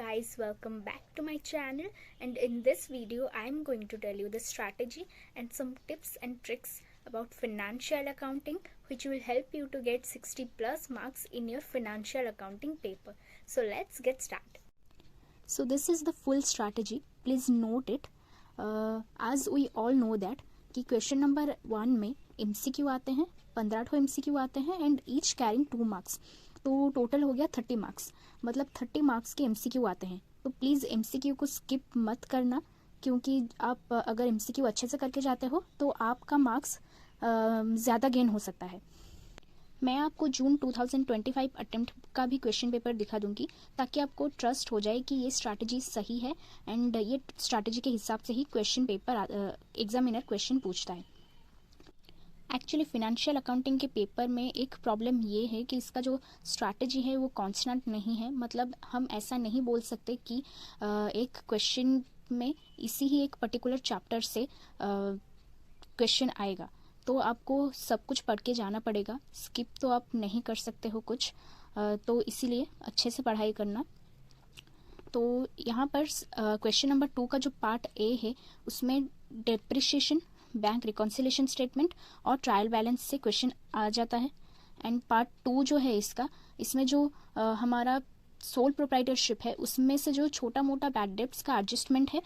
guys, welcome back to my channel, and in this video I am going to tell you the strategy and some tips and tricks about financial accounting which will help you to get 60 plus marks in your financial accounting paper. So let's get started. So this is the full strategy. Please note it. As we all know that कि question number 1 में MCQ आते हैं, 15 MCQ आते हैं and each carrying 2 marks, तो total हो गया 30 marks, मतलब 30 मार्क्स के MCQ आते हैं. तो प्लीज़ MCQ को स्किप मत करना, क्योंकि आप अगर MCQ अच्छे से करके जाते हो तो आपका मार्क्स ज़्यादा गेन हो सकता है. मैं आपको जून 2025 अटेम्प्ट का भी क्वेश्चन पेपर दिखा दूंगी ताकि आपको ट्रस्ट हो जाए कि ये स्ट्रैटेजी सही है एंड ये स्ट्रैटेजी के हिसाब से ही क्वेश्चन पेपर एग्जामिनर क्वेश्चन पूछता है. एक्चुअली फिनेंशियल अकाउंटिंग के पेपर में एक प्रॉब्लम ये है कि इसका जो स्ट्रैटेजी है वो कांस्टेंट नहीं है. मतलब हम ऐसा नहीं बोल सकते कि एक क्वेश्चन में इसी ही एक पर्टिकुलर चैप्टर से क्वेश्चन आएगा, तो आपको सब कुछ पढ़ के जाना पड़ेगा. स्किप तो आप नहीं कर सकते हो कुछ, तो इसीलिए अच्छे से पढ़ाई करना. तो यहाँ पर क्वेश्चन नंबर 2 का जो पार्ट ए है उसमें डेप्रिसिएशन, बैंक रिकॉन्सिलेशन स्टेटमेंट और ट्रायल बैलेंस से क्वेश्चन आ जाता है. एंड पार्ट 2 जो है इसमें जो हमारा सोल प्रोप्राइटरशिप है उसमें से जो छोटा मोटा बैड डेब्ट्स का एडजस्टमेंट है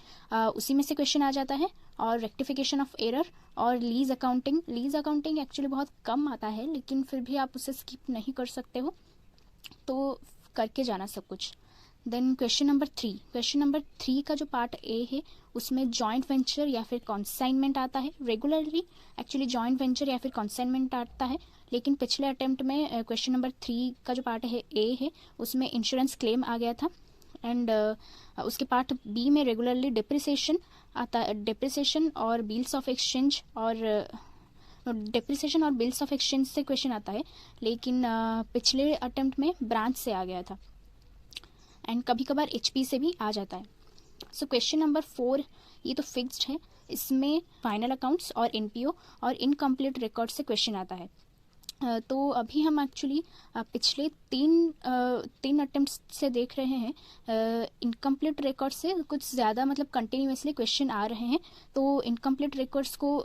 उसी में से क्वेश्चन आ जाता है. और रेक्टिफिकेशन ऑफ एरर और लीज अकाउंटिंग एक्चुअली बहुत कम आता है, लेकिन फिर भी आप उसे स्किप नहीं कर सकते हो, तो करके जाना सब कुछ. देन क्वेश्चन नंबर 3 का जो पार्ट ए है उसमें जॉइंट वेंचर या फिर कॉन्साइनमेंट आता है. रेगुलरली एक्चुअली जॉइंट वेंचर या फिर कॉन्साइनमेंट आता है, लेकिन पिछले अटेम्प्ट में क्वेश्चन नंबर 3 का जो पार्ट है ए है उसमें इंश्योरेंस क्लेम आ गया था. एंड उसके पार्ट बी में रेगुलरली डिप्रिसिएशन आता है, डिप्रिसिएशन और बिल्स ऑफ एक्सचेंज से क्वेश्चन आता है, लेकिन पिछले अटेम्प्ट में ब्रांच से आ गया था एंड कभी कभार HP से भी आ जाता है. सो क्वेश्चन नंबर 4 ये तो फिक्स्ड है, इसमें फाइनल अकाउंट्स और NPO और इनकम्प्लीट रिकॉर्ड से क्वेश्चन आता है. तो अभी हम एक्चुअली पिछले तीन अटेम्प्ट्स से देख रहे हैं. इनकम्प्लीट रिकॉर्ड से कुछ ज़्यादा मतलब कंटिन्यूसली क्वेश्चन आ रहे हैं, तो इनकम्प्लीट रिकॉर्ड्स को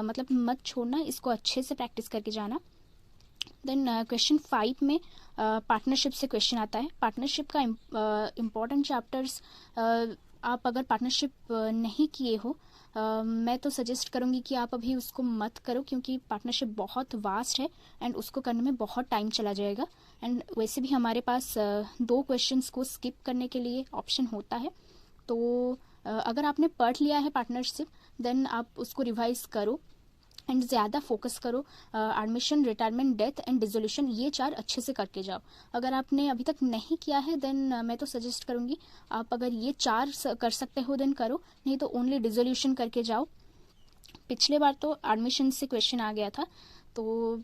मतलब मत छोड़ना, इसको अच्छे से प्रैक्टिस करके जाना. देन क्वेश्चन 5 में पार्टनरशिप से क्वेश्चन आता है. पार्टनरशिप का इम्पॉर्टेंट चैप्टर्स, आप अगर पार्टनरशिप नहीं किए हो मैं तो सजेस्ट करूँगी कि आप अभी उसको मत करो, क्योंकि पार्टनरशिप बहुत वास्ट है एंड उसको करने में बहुत टाइम चला जाएगा. एंड वैसे भी हमारे पास 2 क्वेश्चंस को स्किप करने के लिए ऑप्शन होता है. तो अगर आपने पढ़ लिया है पार्टनरशिप देन आप उसको रिवाइज करो एंड ज़्यादा फोकस करो. Admission, retirement, death and dissolution, ये 4 अच्छे से करके जाओ. अगर आपने अभी तक नहीं किया है देन मैं तो सजेस्ट करूँगी आप अगर ये 4 कर सकते हो देन करो, नहीं तो ओनली डिसोल्यूशन करके जाओ. पिछले बार तो एडमिशन से क्वेश्चन आ गया था, तो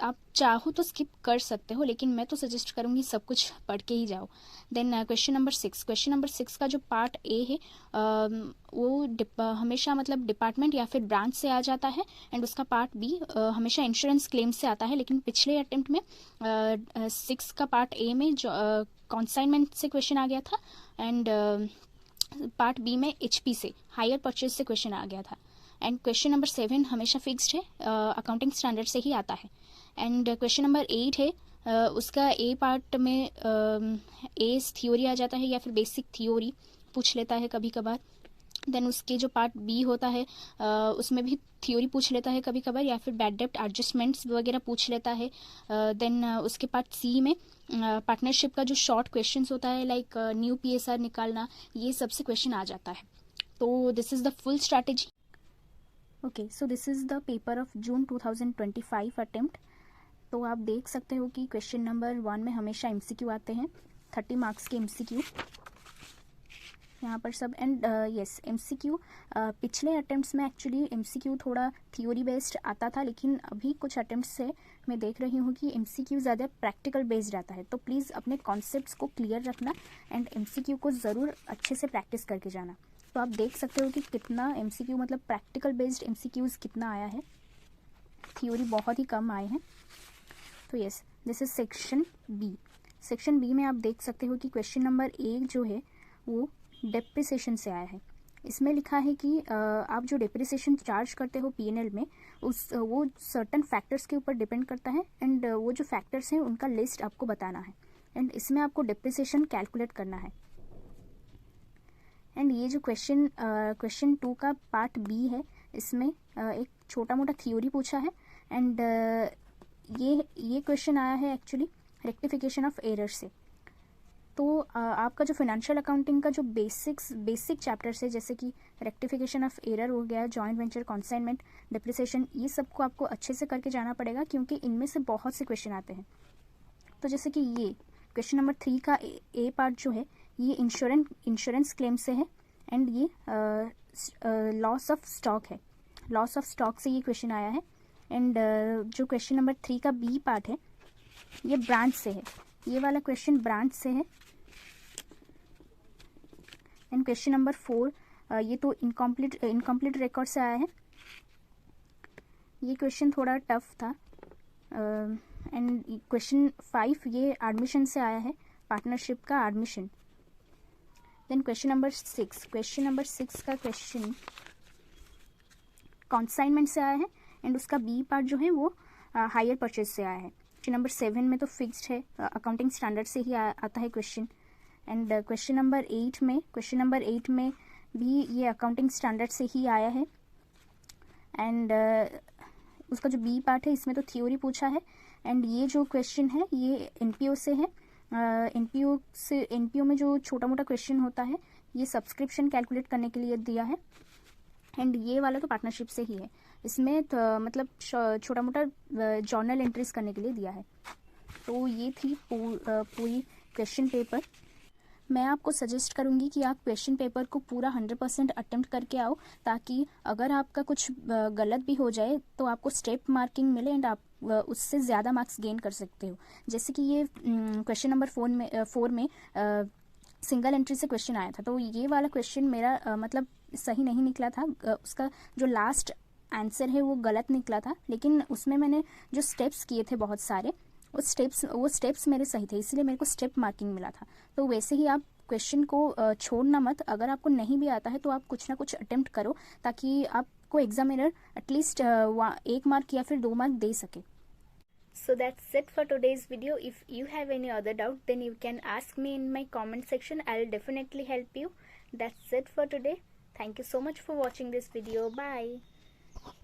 आप चाहो तो स्किप कर सकते हो, लेकिन मैं तो सजेस्ट करूँगी सब कुछ पढ़ के ही जाओ. देन क्वेश्चन नंबर 6 का जो पार्ट ए है वो हमेशा मतलब डिपार्टमेंट या फिर ब्रांच से आ जाता है. एंड उसका पार्ट बी हमेशा इंश्योरेंस क्लेम से आता है, लेकिन पिछले अटेम्प्ट में 6 का पार्ट ए में जो कॉन्साइनमेंट से क्वेश्चन आ गया था एंड पार्ट बी में HP से हायर परचेज से क्वेश्चन आ गया था. एंड क्वेश्चन नंबर 7 हमेशा फिक्स्ड है, अकाउंटिंग स्टैंडर्ड से ही आता है. एंड क्वेश्चन नंबर 8 है, उसका ए पार्ट में एस थ्योरी आ जाता है या फिर बेसिक थ्योरी पूछ लेता है कभी कभार. देन उसके जो पार्ट बी होता है उसमें भी थ्योरी पूछ लेता है कभी कभार, या फिर बैड डेप्ट एडजस्टमेंट्स वगैरह पूछ लेता है. देन उसके पार्ट सी में पार्टनरशिप का जो शॉर्ट क्वेश्चंस होता है लाइक न्यू PSR निकालना, ये सबसे क्वेश्चन आ जाता है. तो this is the full strategy. Okay, so this is the paper of June 2025 attempt. तो आप देख सकते हो कि क्वेश्चन नंबर 1 में हमेशा MCQ आते हैं, 30 मार्क्स के MCQ यहाँ पर सब. एंड यस MCQ पिछले अटेम्प्ट्स में एक्चुअली MCQ थोड़ा थ्योरी बेस्ड आता था, लेकिन अभी कुछ अटेम्प्ट्स से मैं देख रही हूँ कि MCQ ज़्यादा प्रैक्टिकल बेस्ड आता है. तो प्लीज़ अपने कॉन्सेप्ट्स को क्लियर रखना एंड MCQ को ज़रूर अच्छे से प्रैक्टिस करके जाना. तो आप देख सकते हो कि कितना MCQ मतलब प्रैक्टिकल बेस्ड MCQs कितना आया है, थ्योरी बहुत ही कम आए हैं. तो yes this is section B. Section B में आप देख सकते हो कि क्वेश्चन नंबर 1 जो है वो डेप्रिसिएशन से आया है। इसमें लिखा है कि आप जो डेप्रिसिएशन चार्ज करते हो पीएनएल में वो सर्टन फैक्टर्स के ऊपर डिपेंड करता है एंड वो जो फैक्टर्स हैं उनका लिस्ट आपको बताना है एंड इसमें आपको डेप्रिसिएशन कैलकुलेट करना है। एंड ये जो क्वेश्चन 2 का पार्ट बी है, इसमें एक छोटा मोटा थ्योरी पूछा है एंड ये क्वेश्चन आया है एक्चुअली रेक्टिफिकेशन ऑफ एरर से। तो आपका जो फाइनेंशियल अकाउंटिंग का जो बेसिक चैप्टर्स है, जैसे कि रेक्टिफिकेशन ऑफ एरर हो गया, जॉइंट वेंचर, कॉन्साइनमेंट, डेप्रिसिएशन, ये सबको आपको अच्छे से करके जाना पड़ेगा क्योंकि इनमें से बहुत से क्वेश्चन आते हैं। तो जैसे कि ये क्वेश्चन नंबर 3 का ए पार्ट जो है ये इंश्योरेंस क्लेम से है एंड ये लॉस ऑफ स्टॉक है। लॉस ऑफ स्टॉक से ये क्वेश्चन आया है एंड जो क्वेश्चन नंबर 3 का बी पार्ट है ये ब्रांच से है। ये वाला क्वेश्चन ब्रांच से है एंड क्वेश्चन नंबर 4 ये तो इनकम्प्लीट रिकॉर्ड से आया है। ये क्वेश्चन थोड़ा टफ था एंड क्वेश्चन 5 ये एडमिशन से आया है, पार्टनरशिप का एडमिशन। देन क्वेश्चन नंबर 6 का क्वेश्चन कॉन्साइनमेंट से आया है एंड उसका बी पार्ट जो है वो हायर परचेज से आया है। क्वेश्चन नंबर 7 में तो फिक्स्ड है, अकाउंटिंग स्टैंडर्ड से ही आता है क्वेश्चन। एंड क्वेश्चन नंबर 8 में भी ये अकाउंटिंग स्टैंडर्ड से ही आया है एंड उसका जो बी पार्ट है इसमें तो थ्योरी पूछा है एंड ये जो क्वेश्चन है ये एनपीओ से है। एनपीओ में जो छोटा मोटा क्वेश्चन होता है ये सब्सक्रिप्शन कैलकुलेट करने के लिए दिया है एंड ये वाला तो पार्टनरशिप से ही है। इसमें तो मतलब छोटा मोटा जर्नल एंट्रीज करने के लिए दिया है। तो ये थी पूरी क्वेश्चन पेपर। मैं आपको सजेस्ट करूंगी कि आप क्वेश्चन पेपर को पूरा 100% अटेम्प्ट करके आओ, ताकि अगर आपका कुछ गलत भी हो जाए तो आपको स्टेप मार्किंग मिले एंड आप उससे ज़्यादा मार्क्स गेन कर सकते हो। जैसे कि ये क्वेश्चन नंबर 4 में सिंगल एंट्री से क्वेश्चन आया था, तो ये वाला क्वेश्चन मेरा मतलब सही नहीं निकला था। उसका जो लास्ट आंसर है वो गलत निकला था, लेकिन उसमें मैंने जो स्टेप्स किए थे बहुत सारे, वो स्टेप्स मेरे सही थे, इसलिए मेरे को स्टेप मार्किंग मिला था। तो वैसे ही आप क्वेश्चन को छोड़ना मत। अगर आपको नहीं भी आता है तो आप कुछ ना कुछ अटेम्प्ट करो, ताकि आपको एग्जामिनर एटलीस्ट 1 मार्क या फिर 2 मार्क दे सके। So that's it for today's video. If you have any other doubt, then you can ask me in my comment section. I'll definitely help you. That's it for today. Thank you so much for watching this video. Bye.